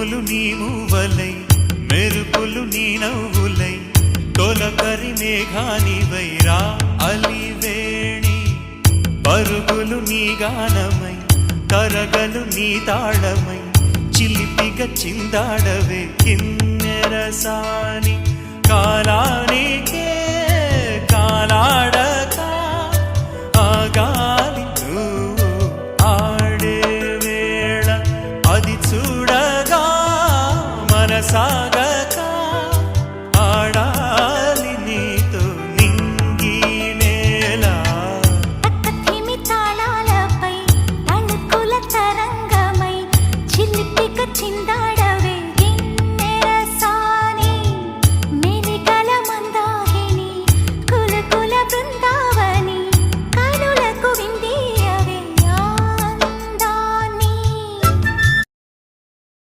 ఉరుములు నీ మూవలై మెరుపులు నీ నవ్వులై తొలకరి మేఘానివై రా అలివేణి పరుగులు నీ గానమై తరగలు నీ తాళమై చిలిపిగా చిందాడవే కిన్నెరసాని కాలానికే కాలాడక ఆగాలి నువ్వు ఆడే వేళ అది చూడగా మనసాగక ఆడాలి నీతో నింగి నేల తక్కతిమి తాళాలపై తణుకుల తరంగమై చిలిపిక చిందా